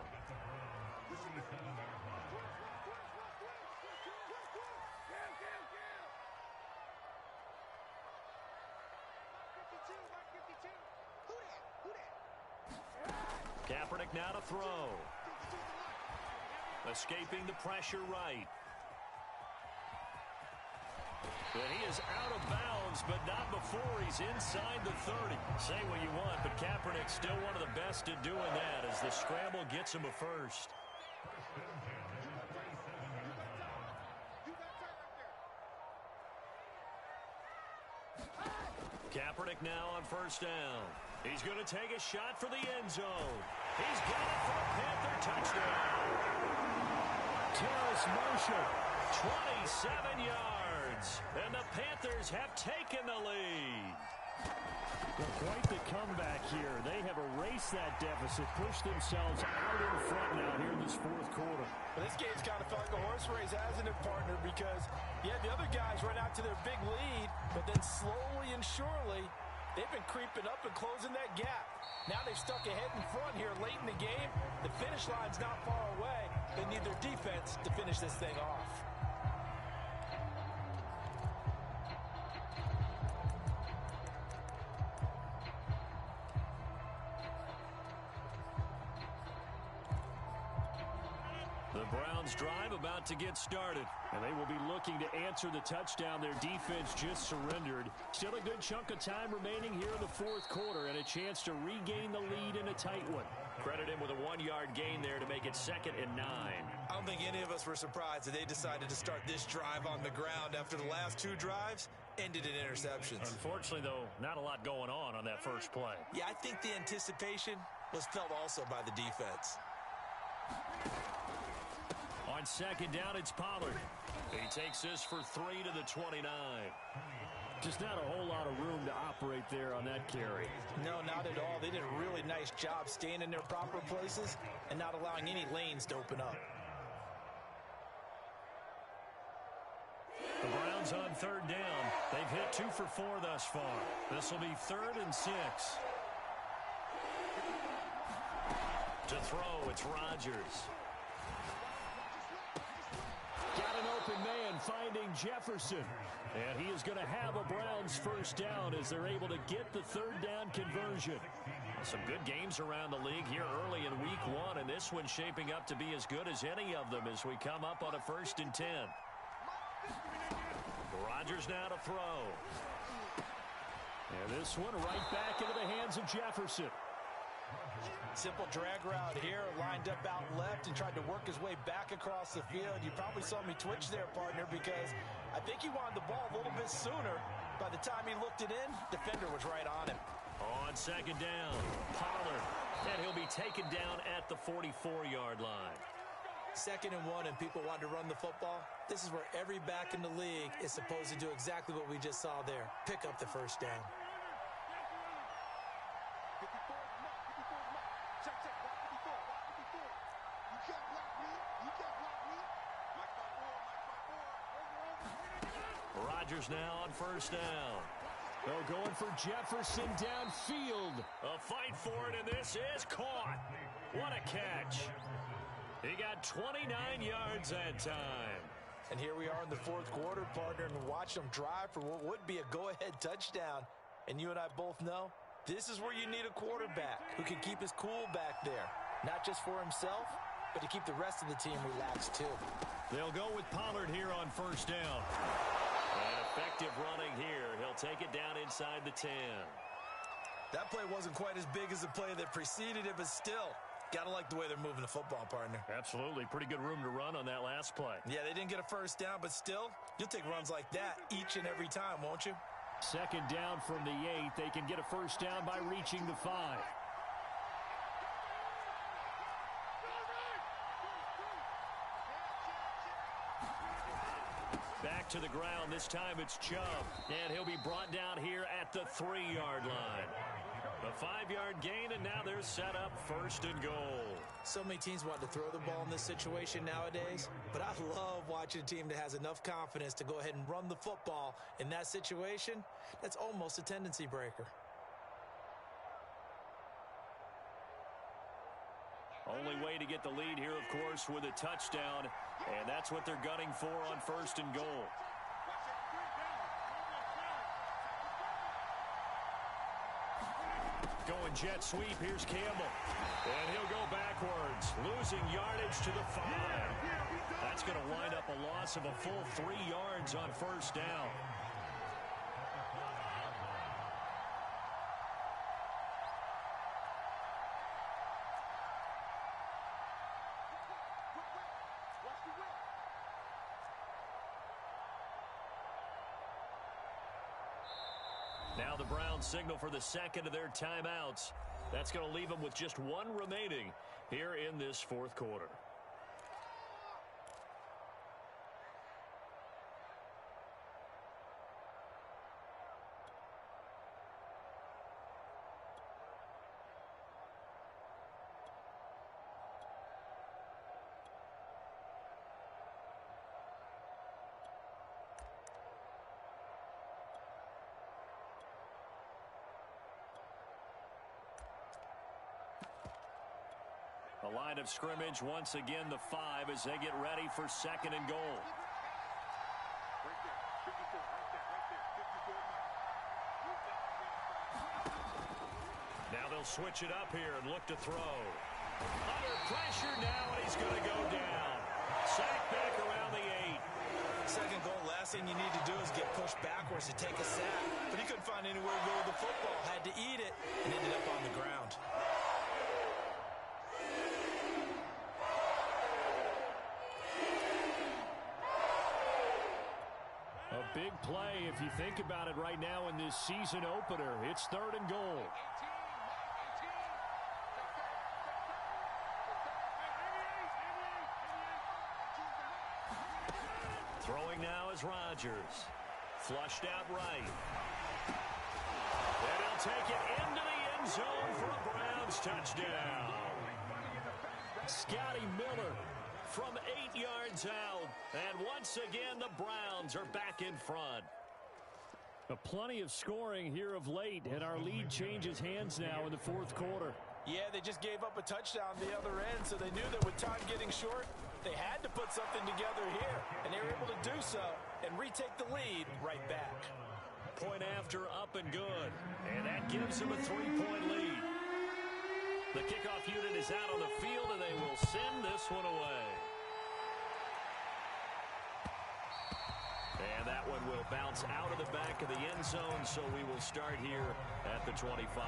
Kaepernick now to throw. Escaping the pressure right. But he is out of bounds, but not before he's inside the 30. Say what you want, but Kaepernick's still one of the best at doing that as the scramble gets him a first. Kaepernick now on first down. He's going to take a shot for the end zone. He's got it for a Panther touchdown. Terrace Marshall, 27 yards. And the Panthers have taken the lead. Well, quite the comeback here. They have erased that deficit, pushed themselves out in front now here in this fourth quarter. Well, this game's kind of felt like a horse race, hasn't it, partner? Because, yeah, the other guys run out to their big lead, but then slowly and surely, they've been creeping up and closing that gap. Now they've stuck ahead in front here late in the game. The finish line's not far away. They need their defense to finish this thing off. The Browns drive about to get started. And they will be looking to answer the touchdown their defense just surrendered. Still a good chunk of time remaining here in the fourth quarter and a chance to regain the lead in a tight one. Credit him with a 1-yard gain there to make it 2nd and 9. I don't think any of us were surprised that they decided to start this drive on the ground after the last 2 drives ended in interceptions. Unfortunately, though, not a lot going on that first play. Yeah, I think the anticipation was felt also by the defense. On second down, it's Pollard. He takes this for 3 to the 29. Just not a whole lot of room to operate there on that carry. No, not at all. They did a really nice job staying in their proper places and not allowing any lanes to open up. The Browns on third down. They've hit 2 for 4 thus far. This will be 3rd and 6. To throw, it's Rodgers. Got an open man finding Jefferson. And he is going to have a Browns first down as they're able to get the third down conversion. Some good games around the league here early in week 1, and this one's shaping up to be as good as any of them as we come up on a 1st and 10. Rodgers now to throw. And this one right back into the hands of Jefferson. Simple drag route here, lined up out left and tried to work his way back across the field. You probably saw me twitch there, partner, because I think he wanted the ball a little bit sooner. By the time he looked it in, defender was right on him. On second down, Pollard, and he'll be taken down at the 44-yard line. 2nd and 1 and people want to run the football. This is where every back in the league is supposed to do exactly what we just saw there. Pick up the first down. Rodgers now on first down. They're going for Jefferson downfield. A fight for it, and this is caught. What a catch. He got 29 yards that time. And here we are in the fourth quarter, partner, and watch them drive for what would be a go-ahead touchdown. And you and I both know this is where you need a quarterback who can keep his cool back there. Not just for himself, but to keep the rest of the team relaxed too. They'll go with Pollard here on first down. And effective running here. He'll take it down inside the 10. That play wasn't quite as big as the play that preceded it, but still, gotta like the way they're moving the football, partner. Absolutely. Pretty good room to run on that last play. Yeah, they didn't get a first down, but still, you'll take runs like that each and every time, won't you? Second down from the 8. They can get a first down by reaching the 5. Back back to the ground. This time it's Chubb. And he'll be brought down here at the 3-yard line. A 5-yard gain, and now they're set up 1st and goal. So many teams want to throw the ball in this situation nowadays, but I love watching a team that has enough confidence to go ahead and run the football in that situation. That's almost a tendency breaker. Only way to get the lead here, of course, with a touchdown, and that's what they're gunning for on 1st and goal. Going jet sweep, here's Campbell. And he'll go backwards, losing yardage to the 5. That's going to wind up a loss of a full 3 yards on 1st down. Now the Browns signal for the 2nd of their timeouts. That's going to leave them with just 1 remaining here in this 4th quarter. The line of scrimmage, once again, the 5 as they get ready for 2nd and goal. Now they'll switch it up here and look to throw. Under pressure now, and he's going to go down. Sack back around the 8. 2nd goal, last thing you need to do is get pushed backwards to take a sack. But he couldn't find anywhere to go with the football. Had to eat it and ended up on the ground. A big play if you think about it right now in this season opener. It's 3rd and goal. Throwing now is Rodgers. Flushed out right. And he'll take it into the end zone for a Browns touchdown. Scotty Miller from 8 yards out. And once again, the Browns are back in front. Plenty of scoring here of late, and our lead changes hands now in the 4th quarter. Yeah, they just gave up a touchdown the other end, so they knew that with time getting short, they had to put something together here, and they were able to do so and retake the lead right back. Point after, up and good, and that gives them a 3-point lead. The kickoff unit is out on the field, and they will send this one away. And that one will bounce out of the back of the end zone, so we will start here at the 25.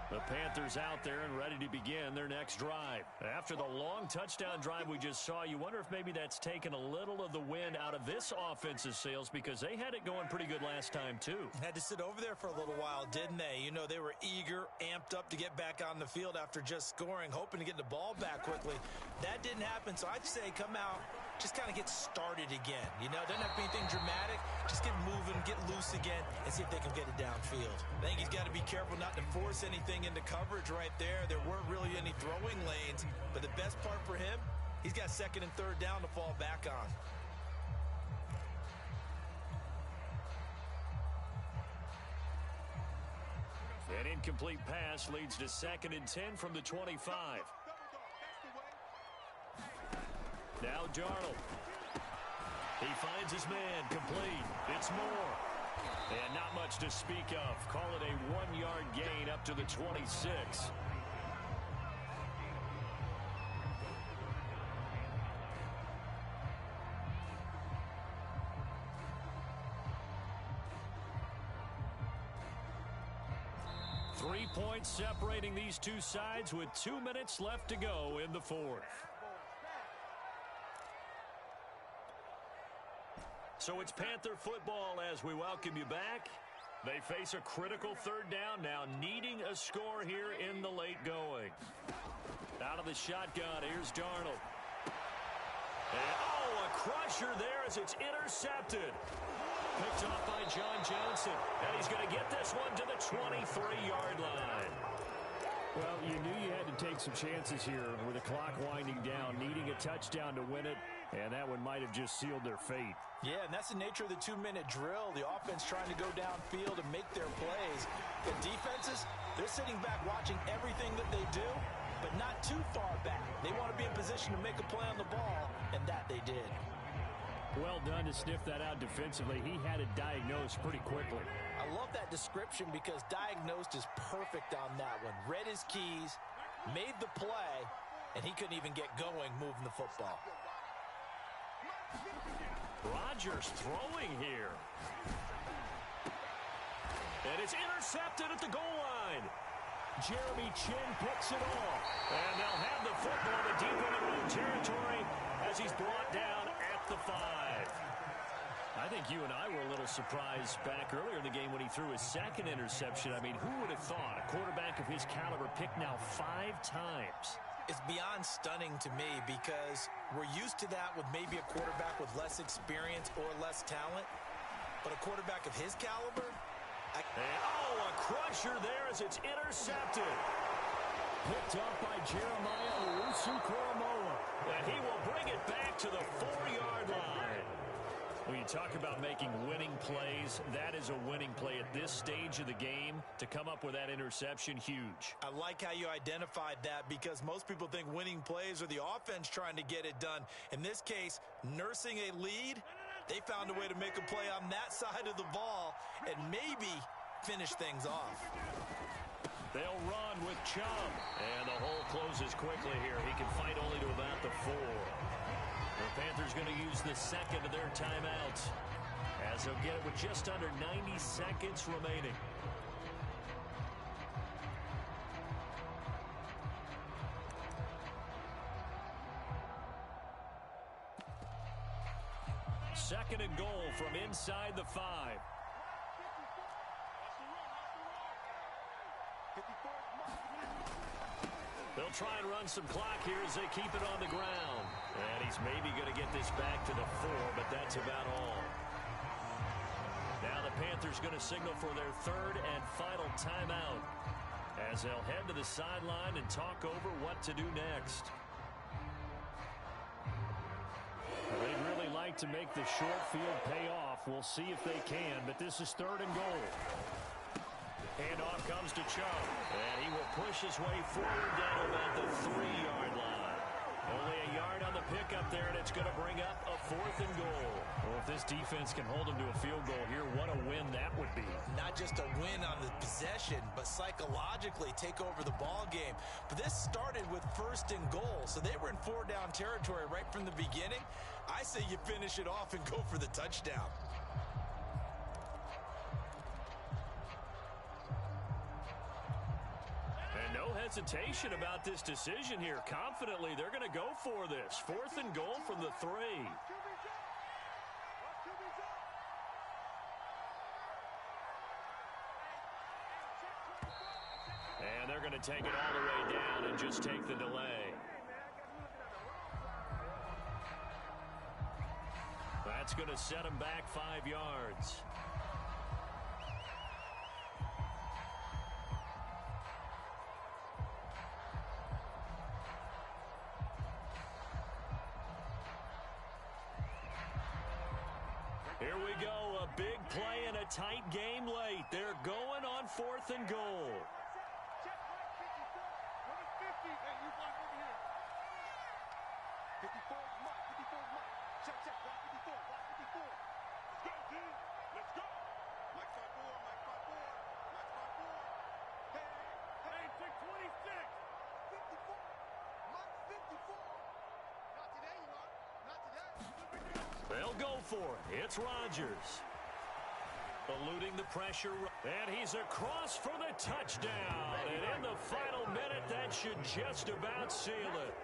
The Panthers out there and ready to begin their next drive. After the long touchdown drive we just saw, you wonder if maybe that's taken a little of the wind out of this offensive sails, because they had it going pretty good last time too. Had to sit over there for a little while, didn't they? You know, they were eager, amped up to get back on the field after just scoring, hoping to get the ball back quickly. That didn't happen, so I'd say come out, just kind of get started again. You know, doesn't have to be anything dramatic. Just get moving, get loose again, and see if they can get it downfield. I think he's got to be careful not to force anything into coverage right there. There weren't really any throwing lanes, but the best part for him, he's got 2nd and 3rd down to fall back on. An incomplete pass leads to 2nd and 10 from the 25. Now Darnold. He finds his man, complete. It's Moore. And not much to speak of. Call it a 1-yard gain up to the 26. Three points separating these two sides with 2 minutes left to go in the 4th. So it's Panther football as we welcome you back. They face a critical third down now, needing a score here in the late going. Out of the shotgun, here's Darnold. And, a crusher there as it's intercepted. Picked off by John Johnson. And he's going to get this one to the 23-yard line. Well, you knew you had to take some chances here with the clock winding down, needing a touchdown to win it, and that one might have just sealed their fate. Yeah, and that's the nature of the 2-minute drill. The offense trying to go downfield and make their plays. The defenses, they're sitting back watching everything that they do, but not too far back. They want to be in position to make a play on the ball, and that they did. Well done to sniff that out defensively. He had it diagnosed pretty quickly. I love that description because diagnosed is perfect on that one. Read his keys, made the play, and he couldn't even get going moving the football. Rodgers throwing here. And it's intercepted at the goal line. Jeremy Chin picks it off. And they'll have the football to deep in their own territory as he's brought down at the 5. I think you and I were a little surprised back earlier in the game when he threw his second interception. I mean, who would have thought a quarterback of his caliber picked now 5 times? It's beyond stunning to me because we're used to that with maybe a quarterback with less experience or less talent. But a quarterback of his caliber... a crusher there as it's intercepted. Picked up by Jeremiah Owusu-Koramoah. And he will bring it back to the 4-yard line. When you talk about making winning plays, that is a winning play at this stage of the game. To come up with that interception, huge. I like how you identified that because most people think winning plays are the offense trying to get it done. In this case, nursing a lead, they found a way to make a play on that side of the ball and maybe finish things off. They'll run with Chubb. And the hole closes quickly here. He can fight only to about the 4. The Panthers going to use the second of their timeouts as they'll get it with just under 90 seconds remaining. Second and goal from inside the 5. They'll try and run some clock here as they keep it on the ground. And he's maybe going to get this back to the 4, but that's about all. Now the Panthers going to signal for their third and final timeout as they'll head to the sideline and talk over what to do next. Well, they'd really like to make the short field pay off. We'll see if they can, but this is third and goal. Handoff comes to Chubb, and he will push his way forward down about the 3-yard line. Only a yard on the pickup there, and it's going to bring up a 4th and goal. Well, if this defense can hold them to a field goal here, what a win that would be. Not just a win on the possession, but psychologically take over the ball game. But this started with 1st and goal, so they were in 4-down territory right from the beginning. I say you finish it off and go for the touchdown. No hesitation about this decision here. Confidently, they're going to go for this. 4th and goal from the 3. And they're going to take it all the way down and just take the delay. That's going to set them back 5 yards. Here we go, a big play and a tight game late. They're going on 4th and goal. They'll go for it. It's Rodgers. Eluding the pressure. And he's across for the touchdown. And in the final minute, that should just about seal it.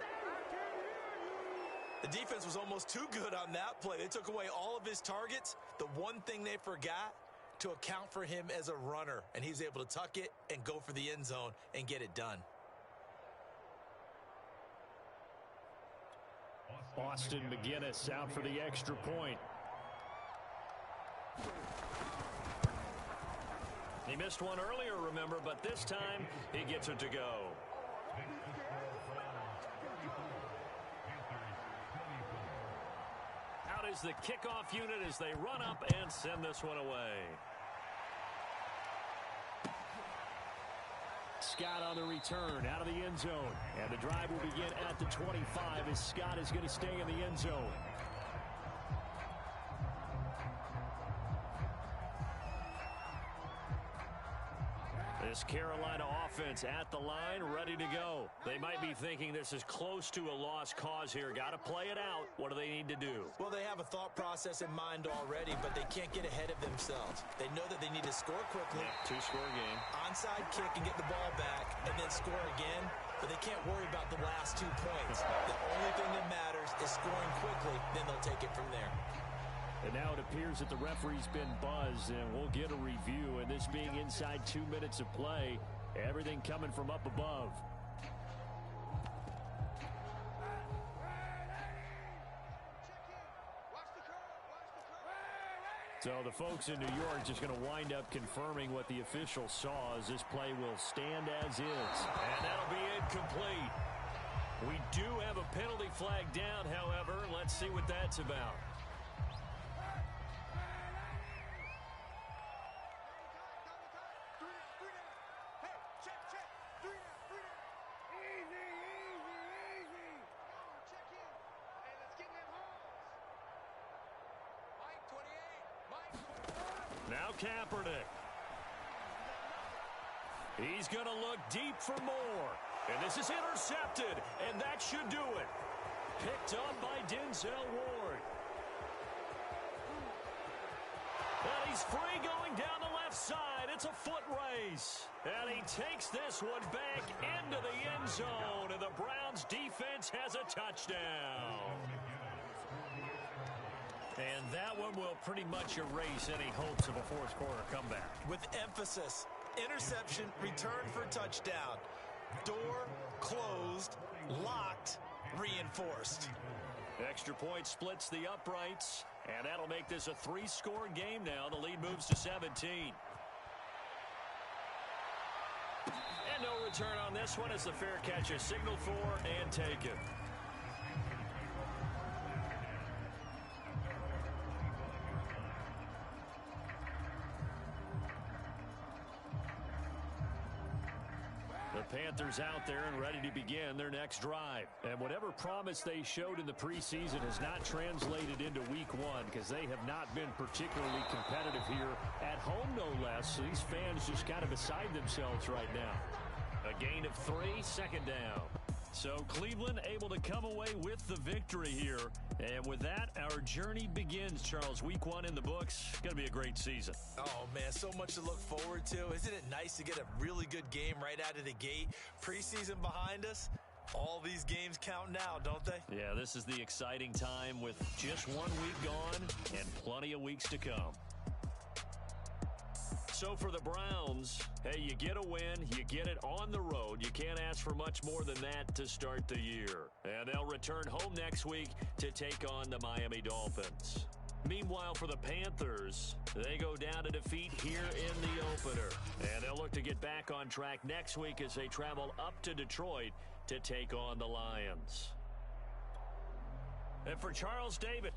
The defense was almost too good on that play. They took away all of his targets. The one thing they forgot to account for him as a runner, and he's able to tuck it and go for the end zone and get it done. Austin McGinnis out for the extra point. He missed one earlier, remember, but this time he gets it to go. Out is the kickoff unit as they run up and send this one away. Scott on the return out of the end zone. And the drive will begin at the 25 as Scott is going to stay in the end zone. This Carolina offense at the line, ready to go. They might be thinking this is close to a lost cause here. Got to play it out. What do they need to do? Well, they have a thought process in mind already, but they can't get ahead of themselves. They know that they need to score quickly. Yeah, two-score game. Onside kick and get the ball back, and then score again. But they can't worry about the last 2 points. The only thing that matters is scoring quickly, then they'll take it from there. And now it appears that the referee's been buzzed, and we'll get a review. And this being inside 2 minutes of play, everything coming from up above. So the folks in New York just going to wind up confirming what the official saw as this play will stand as is. And that'll be incomplete. We do have a penalty flag down, however. Let's see what that's about. Now Kaepernick. He's going to look deep for more. And this is intercepted, and that should do it. Picked up by Denzel Ward. And he's free going down the left side. It's a foot race. And he takes this one back into the end zone, and the Browns defense has a touchdown. And that one will pretty much erase any hopes of a fourth quarter comeback. With emphasis, interception, return for touchdown. Door closed, locked, reinforced. Extra point splits the uprights, and that'll make this a three-score game now. The lead moves to 17. And no return on this one as the fair catch is signaled for and taken. The Panthers out there and ready to begin their next drive. And whatever promise they showed in the preseason has not translated into week one because they have not been particularly competitive here at home, no less. So these fans just kind of beside themselves right now. A gain of 3, second down. So Cleveland able to come away with the victory here. And with that, our journey begins, Charles. Week one in the books. Going to be a great season. Oh, man, so much to look forward to. Isn't it nice to get a really good game right out of the gate? Preseason behind us. All these games count now, don't they? Yeah, this is the exciting time with just 1 week gone and plenty of weeks to come. So for the Browns, hey, you get a win, you get it on the road. You can't ask for much more than that to start the year. And they'll return home next week to take on the Miami Dolphins. Meanwhile, for the Panthers, they go down to defeat here in the opener. And they'll look to get back on track next week as they travel up to Detroit to take on the Lions. And for Charles David,